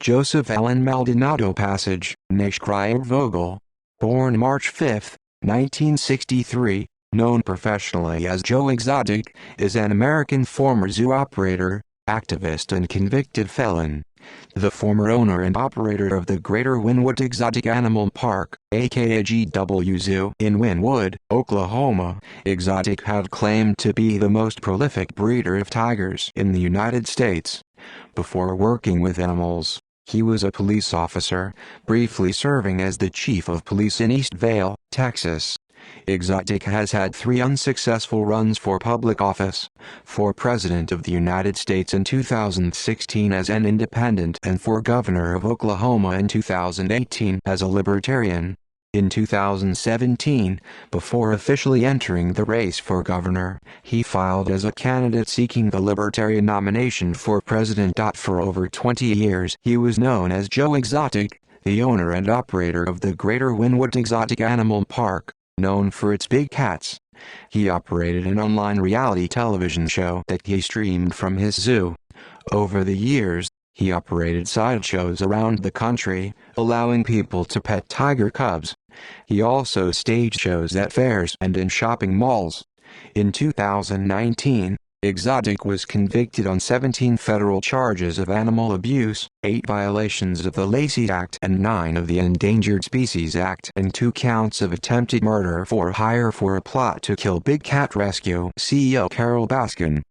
Joseph Allen Maldonado Passage, Vogel. Born March 5, 1963, known professionally as Joe Exotic, is an American former zoo operator, activist and convicted felon. The former owner and operator of the Greater Wynwood Exotic Animal Park, aka GW Zoo in Wynwood, Oklahoma, Exotic had claimed to be the most prolific breeder of tigers in the United States. Before working with animals, he was a police officer, briefly serving as the chief of police in Eastvale, Texas. Exotic has had 3 unsuccessful runs for public office: for President of the United States in 2016 as an independent and for Governor of Oklahoma in 2018 as a Libertarian. In 2017, before officially entering the race for governor, he filed as a candidate seeking the Libertarian nomination for president. For over 20 years he was known as Joe Exotic, the owner and operator of the Greater Wynwood Exotic Animal Park, known for its big cats. He operated an online reality television show that he streamed from his zoo. Over the years, he operated sideshows around the country, allowing people to pet tiger cubs. He also staged shows at fairs and in shopping malls. In 2019, Exotic was convicted on 17 federal charges of animal abuse, 8 violations of the Lacey Act and 9 of the Endangered Species Act, and 2 counts of attempted murder for hire for a plot to kill Big Cat Rescue CEO Carol Baskin.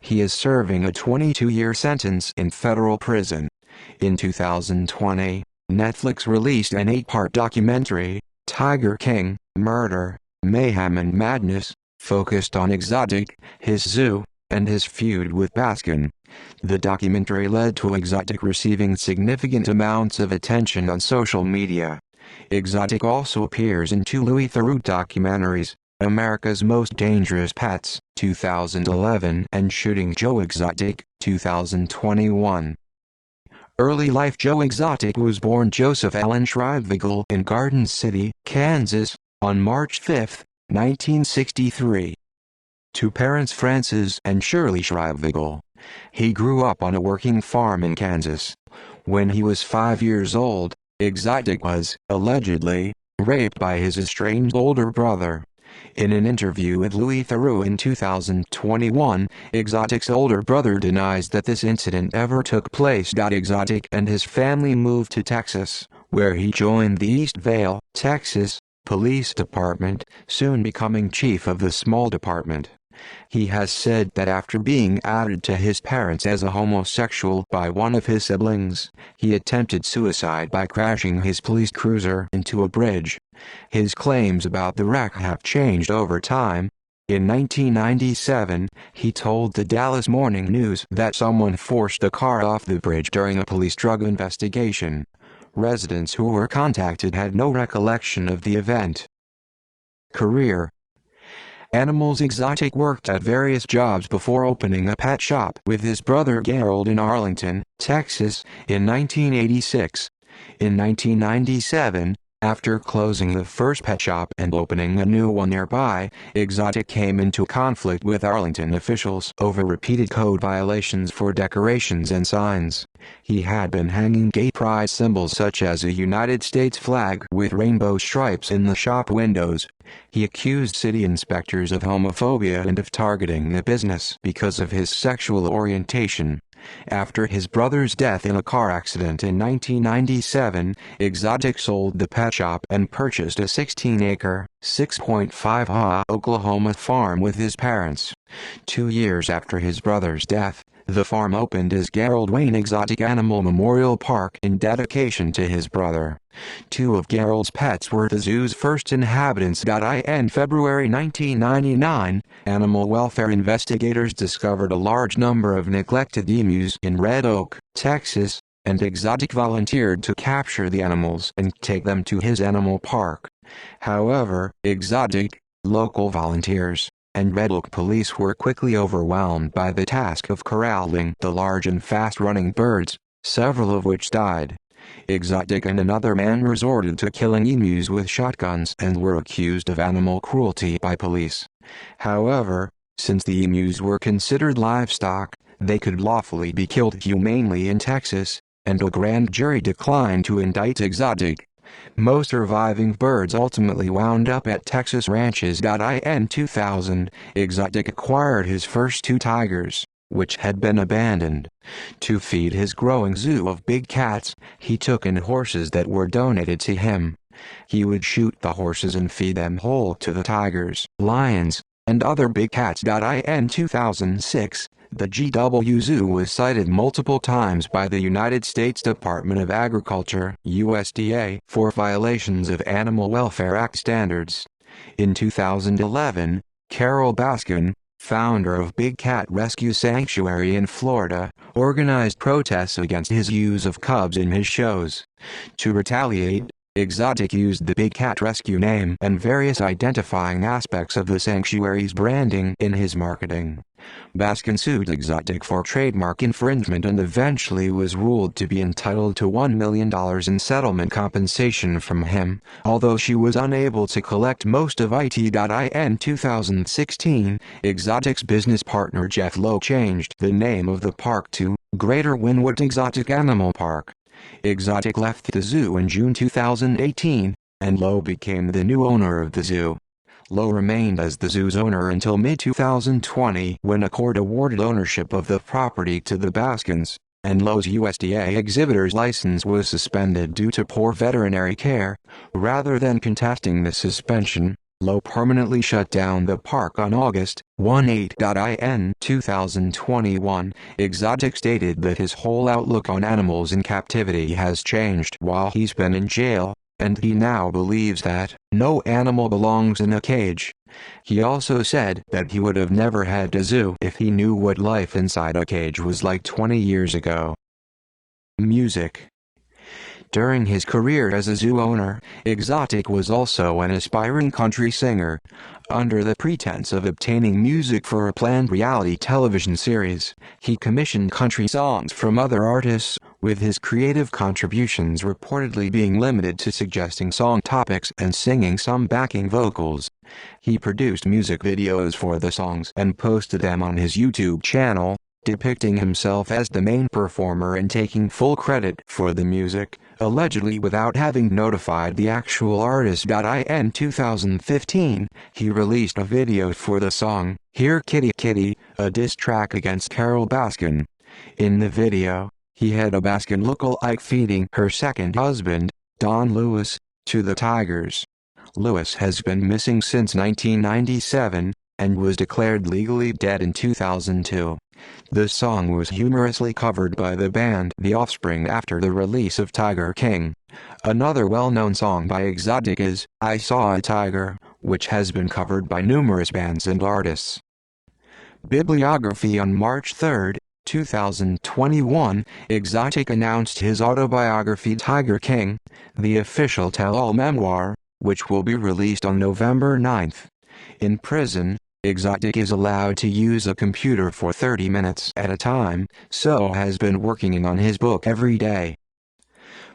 He is serving a 22-year sentence in federal prison. In 2020, Netflix released an 8-part documentary, Tiger King: Murder, Mayhem and Madness, focused on Exotic, his zoo, and his feud with Baskin. The documentary led to Exotic receiving significant amounts of attention on social media. Exotic also appears in 2 Louis Theroux documentaries, America's Most Dangerous Pets, 2011, and Shooting Joe Exotic, 2021. Early life: Joe Exotic was born Joseph Allen Schreibvogel in Garden City, Kansas, on March 5, 1963. To parents Francis and Shirley Schreibvogel. He grew up on a working farm in Kansas. When he was 5 years old, Exotic was, allegedly, raped by his estranged older brother. In an interview with Louis Theroux in 2021, Exotic's older brother denies that this incident ever took place. Exotic and his family moved to Texas, where he joined the Eastvale, Texas, Police Department, soon becoming chief of the small department. He has said that after being outed to his parents as a homosexual by one of his siblings, he attempted suicide by crashing his police cruiser into a bridge. His claims about the wreck have changed over time. In 1997, he told the Dallas Morning News that someone forced a car off the bridge during a police drug investigation. Residents who were contacted had no recollection of the event. Career: Animals. Exotic worked at various jobs before opening a pet shop with his brother Gerald in Arlington, Texas, in 1986. In 1997, after closing the first pet shop and opening a new one nearby, Exotic came into conflict with Arlington officials over repeated code violations for decorations and signs. He had been hanging gay pride symbols such as a United States flag with rainbow stripes in the shop windows. He accused city inspectors of homophobia and of targeting the business because of his sexual orientation. After his brother's death in a car accident in 1997, Exotic sold the pet shop and purchased a 16-acre, 6.5-ha Oklahoma farm with his parents. 2 years after his brother's death, the farm opened as Gerald Wayne Exotic Animal Memorial Park in dedication to his brother. 2 of Gerald's pets were the zoo's first inhabitants. In February 1999, animal welfare investigators discovered a large number of neglected emus in Red Oak, Texas, and Exotic volunteered to capture the animals and take them to his animal park. However, Exotic, local volunteers, and Red Oak police were quickly overwhelmed by the task of corralling the large and fast-running birds, several of which died. Exotic and another man resorted to killing emus with shotguns and were accused of animal cruelty by police. However, since the emus were considered livestock, they could lawfully be killed humanely in Texas, and a grand jury declined to indict Exotic. Most surviving birds ultimately wound up at Texas ranches. In 2000, Exotic acquired his first two tigers, which had been abandoned. To feed his growing zoo of big cats, he took in horses that were donated to him. He would shoot the horses and feed them whole to the tigers, lions, and other big cats. In 2006, the GW Zoo was cited multiple times by the United States Department of Agriculture (USDA) for violations of Animal Welfare Act standards. In 2011, Carol Baskin, founder of Big Cat Rescue Sanctuary in Florida, organized protests against his use of cubs in his shows. To retaliate, Exotic used the Big Cat Rescue name and various identifying aspects of the sanctuary's branding in his marketing. Baskin sued Exotic for trademark infringement and eventually was ruled to be entitled to $1 million in settlement compensation from him, although she was unable to collect most of it. In 2016, Exotic's business partner Jeff Lowe changed the name of the park to Greater Wynwood Exotic Animal Park. Exotic left the zoo in June 2018, and Lowe became the new owner of the zoo. Lowe remained as the zoo's owner until mid-2020 when a court awarded ownership of the property to the Baskins, and Lowe's USDA exhibitor's license was suspended due to poor veterinary care. Rather than contesting the suspension, Lowe permanently shut down the park on August 18. In 2021, Exotic stated that his whole outlook on animals in captivity has changed while he's been in jail, and he now believes that no animal belongs in a cage. He also said that he would have never had a zoo if he knew what life inside a cage was like 20 years ago. Music. During his career as a zoo owner, Exotic was also an aspiring country singer. Under the pretense of obtaining music for a planned reality television series, he commissioned country songs from other artists, with his creative contributions reportedly being limited to suggesting song topics and singing some backing vocals. He produced music videos for the songs and posted them on his YouTube channel, depicting himself as the main performer and taking full credit for the music, allegedly without having notified the actual artist. In 2015, he released a video for the song, Here Kitty Kitty, a diss track against Carol Baskin. In the video, he had a Baskin look-alike feeding her second husband, Don Lewis, to the tigers. Lewis has been missing since 1997, and was declared legally dead in 2002. The song was humorously covered by the band The Offspring after the release of Tiger King. Another well-known song by Exotic is I Saw a Tiger, which has been covered by numerous bands and artists. Bibliography. On March 3, 2021, Exotic announced his autobiography Tiger King, the official tell-all memoir, which will be released on November 9. In prison, Exotic is allowed to use a computer for 30 minutes at a time, so has been working on his book every day.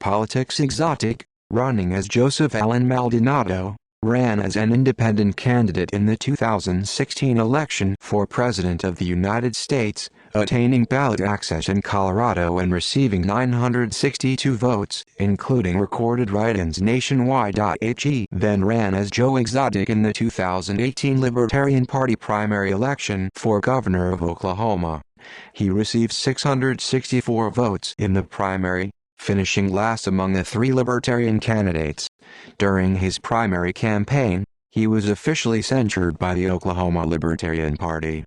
Politics. Exotic, running as Joseph Allen Maldonado, ran as an independent candidate in the 2016 election for President of the United States, attaining ballot access in Colorado and receiving 962 votes, including recorded write-ins nationwide. He then ran as Joe Exotic in the 2018 Libertarian Party primary election for governor of Oklahoma. He received 664 votes in the primary, finishing last among the three Libertarian candidates. During his primary campaign, he was officially censured by the Oklahoma Libertarian Party.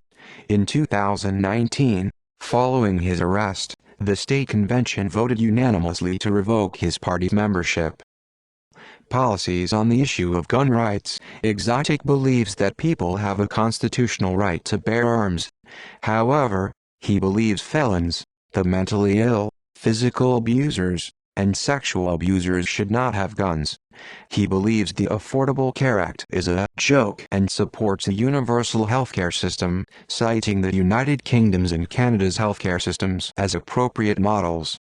In 2019, following his arrest, the state convention voted unanimously to revoke his party's membership. Policies. On the issue of gun rights, Exotic believes that people have a constitutional right to bear arms. However, he believes felons, the mentally ill, physical abusers, and sexual abusers should not have guns. He believes the Affordable Care Act is a joke and supports a universal healthcare system, citing the United Kingdom's and Canada's healthcare systems as appropriate models.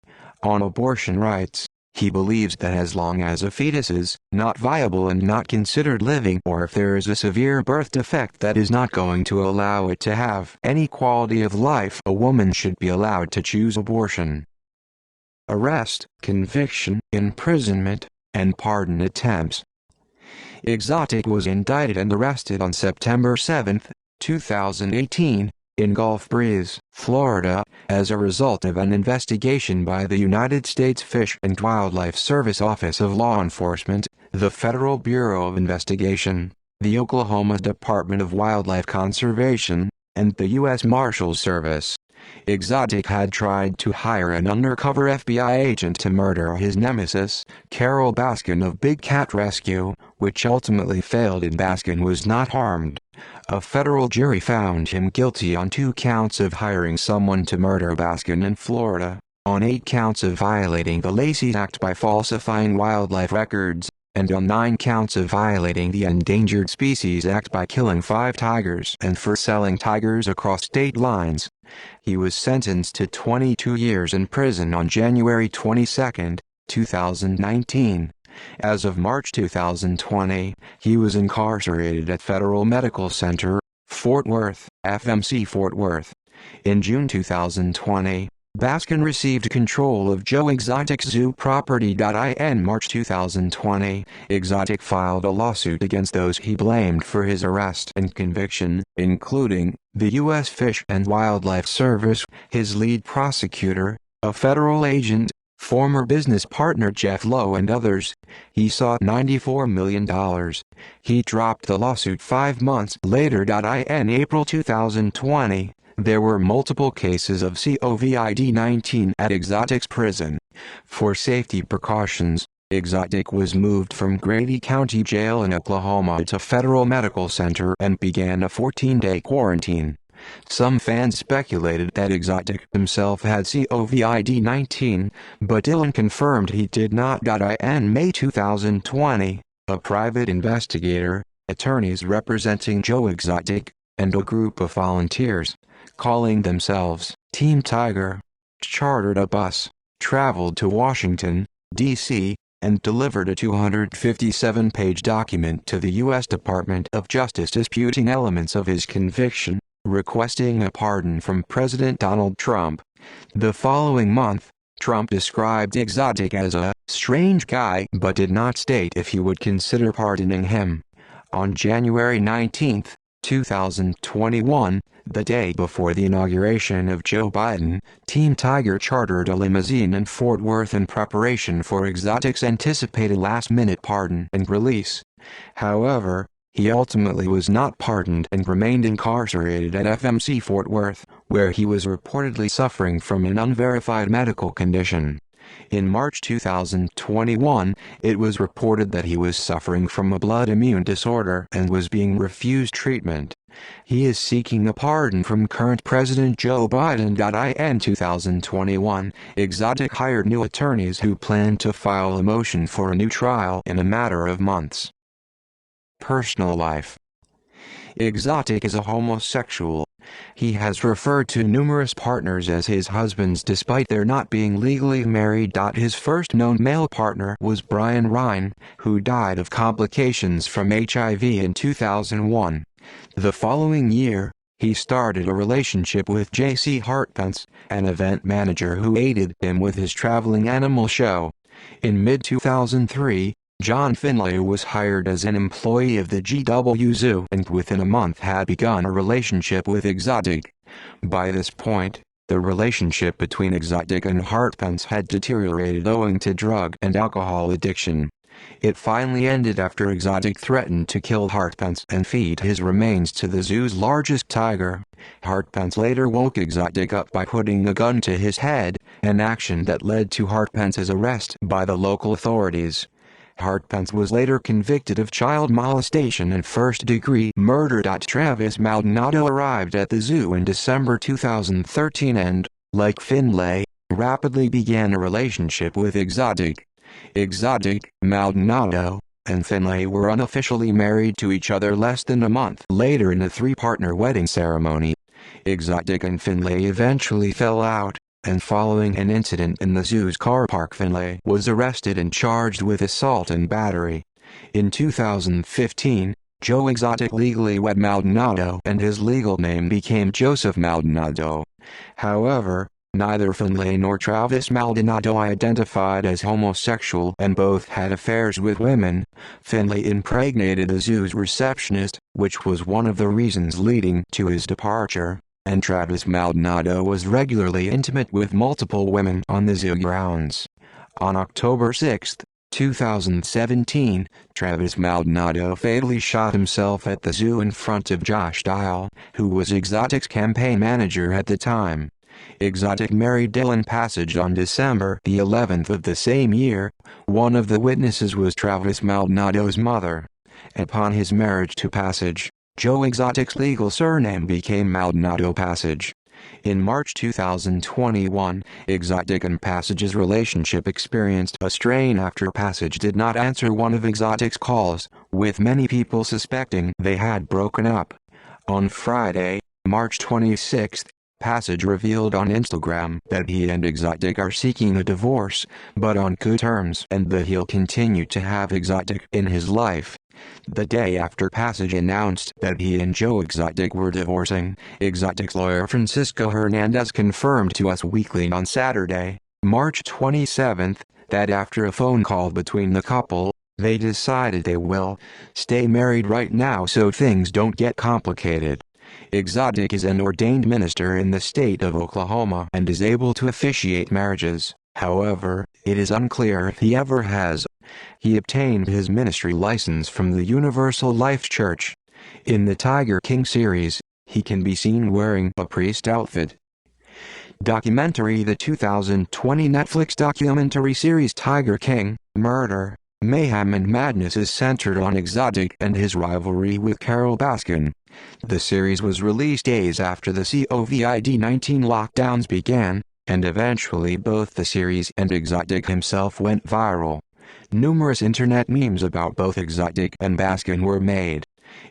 On abortion rights, he believes that as long as a fetus is not viable and not considered living, or if there is a severe birth defect that is not going to allow it to have any quality of life, a woman should be allowed to choose abortion. arrest, conviction, imprisonment, and pardon attempts. Exotic was indicted and arrested on September 7, 2018, in Gulf Breeze, Florida, as a result of an investigation by the United States Fish and Wildlife Service Office of Law Enforcement, the Federal Bureau of Investigation, the Oklahoma Department of Wildlife Conservation, and the U.S. Marshals Service. Exotic had tried to hire an undercover FBI agent to murder his nemesis, Carol Baskin of Big Cat Rescue, which ultimately failed and Baskin was not harmed. A federal jury found him guilty on 2 counts of hiring someone to murder Baskin in Florida, on 8 counts of violating the Lacey Act by falsifying wildlife records, and on 9 counts of violating the Endangered Species Act by killing 5 tigers and for selling tigers across state lines. He was sentenced to 22 years in prison on January 22, 2019. As of March 2020, he was incarcerated at Federal Medical Center, Fort Worth, FMC Fort Worth. In June 2020, Baskin received control of Joe Exotic's zoo property. In March 2020, Exotic filed a lawsuit against those he blamed for his arrest and conviction, including the U.S. Fish and Wildlife Service, his lead prosecutor, a federal agent, former business partner Jeff Lowe, and others. He sought $94 million. He dropped the lawsuit 5 months later. In April 2020, there were multiple cases of COVID-19 at Exotic's prison. For safety precautions, Exotic was moved from Grady County Jail in Oklahoma to Federal Medical Center and began a 14-day quarantine. Some fans speculated that Exotic himself had COVID-19, but Dylan confirmed he did not. In May 2020, a private investigator, attorneys representing Joe Exotic, and a group of volunteers, calling themselves Team Tiger, chartered a bus, traveled to Washington, D.C., and delivered a 257-page document to the U.S. Department of Justice disputing elements of his conviction, requesting a pardon from President Donald Trump. The following month, Trump described Exotic as a strange guy but did not state if he would consider pardoning him. On January 19, 2021, the day before the inauguration of Joe Biden, Team Tiger chartered a limousine in Fort Worth in preparation for Exotic's anticipated last-minute pardon and release. However, he ultimately was not pardoned and remained incarcerated at FMC Fort Worth, where he was reportedly suffering from an unverified medical condition. In March 2021, it was reported that he was suffering from a blood immune disorder and was being refused treatment. He is seeking a pardon from current President Joe Biden. In 2021, Exotic hired new attorneys who planned to file a motion for a new trial in a matter of months. Personal life. Exotic is a homosexual. He has referred to numerous partners as his husbands despite their not being legally married. His first known male partner was Brian Ryan, who died of complications from HIV in 2001. The following year, he started a relationship with J.C. Hartpence, an event manager who aided him with his traveling animal show. In mid-2003, John Finlay was hired as an employee of the GW Zoo and within a month had begun a relationship with Exotic. By this point, the relationship between Exotic and Hartpence had deteriorated owing to drug and alcohol addiction. It finally ended after Exotic threatened to kill Hartpence and feed his remains to the zoo's largest tiger. Hartpence later woke Exotic up by putting a gun to his head, an action that led to Hartpence's arrest by the local authorities. Hartpence was later convicted of child molestation and first-degree murder. Travis Maldonado arrived at the zoo in December 2013 and, like Finlay, rapidly began a relationship with Exotic. Exotic, Maldonado, and Finlay were unofficially married to each other less than a month later in a 3-partner wedding ceremony. Exotic and Finlay eventually fell out, and following an incident in the zoo's car park, Finlay was arrested and charged with assault and battery. In 2015, Joe Exotic legally wed Maldonado and his legal name became Joseph Maldonado. However, Neither Finlay nor Travis Maldonado identified as homosexual, and both had affairs with women. Finlay impregnated the zoo's receptionist, which was one of the reasons leading to his departure, and Travis Maldonado was regularly intimate with multiple women on the zoo grounds. On October 6, 2017, Travis Maldonado fatally shot himself at the zoo in front of Josh Dial, who was Exotic's campaign manager at the time. Exotic married Dylan Passage on December the 11th of the same year. One of the witnesses was Travis Maldonado's mother. Upon his marriage to Passage, Joe Exotic's legal surname became Maldonado Passage. In March 2021, Exotic and Passage's relationship experienced a strain after Passage did not answer one of Exotic's calls, with many people suspecting they had broken up. On Friday, March 26, Passage revealed on Instagram that he and Exotic are seeking a divorce, but on good terms, and that he'll continue to have Exotic in his life. The day after Passage announced that he and Joe Exotic were divorcing, Exotic's lawyer Francisco Hernandez confirmed to Us Weekly on Saturday, March 27, that after a phone call between the couple, they decided they will stay married right now so things don't get complicated. Exotic is an ordained minister in the state of Oklahoma and is able to officiate marriages. However, it is unclear if he ever has. He obtained his ministry license from the Universal Life Church. In the Tiger King series, he can be seen wearing a priest outfit. Documentary: The 2020 Netflix documentary series Tiger King, Murder, Mayhem and Madness is centered on Exotic and his rivalry with Carole Baskin. The series was released days after the COVID-19 lockdowns began, and eventually both the series and Exotic himself went viral. Numerous internet memes about both Exotic and Baskin were made.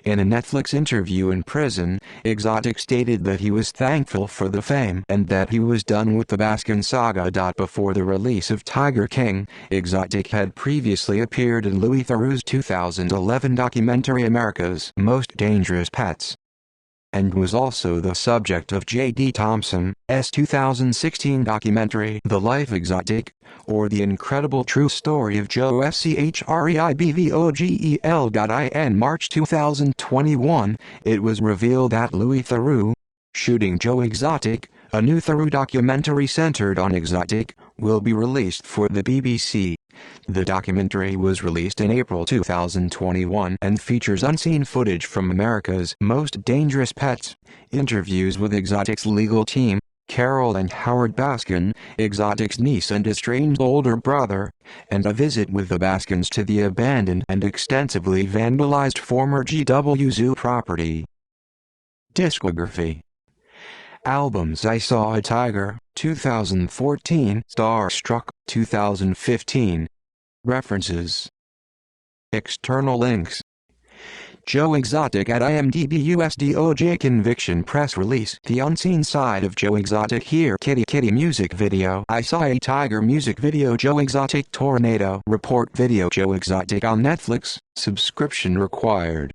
In a Netflix interview in prison, Exotic stated that he was thankful for the fame and that he was done with the Baskin saga. Before the release of Tiger King, Exotic had previously appeared in Louis Theroux's 2011 documentary America's Most Dangerous Pets, and was also the subject of J.D. Thompson's 2016 documentary The Life Exotic, or The Incredible True Story of Joe Scribvogel. In March 2021, it was revealed that Louis Theroux, shooting Joe Exotic, a new Theroux documentary centered on Exotic, will be released for the BBC. The documentary was released in April 2021 and features unseen footage from America's Most Dangerous Pets, interviews with Exotic's legal team, Carole and Howard Baskin, Exotic's niece and estranged older brother, and a visit with the Baskins to the abandoned and extensively vandalized former GW Zoo property. Discography: albums: I Saw a Tiger, 2014, Starstruck, 2015. References: external links. Joe Exotic at IMDb. US DOJ conviction press release. The unseen side of Joe Exotic. Here Kitty Kitty music video. I Saw a Tiger music video. Joe Exotic tornado report video. Joe Exotic on Netflix, subscription required.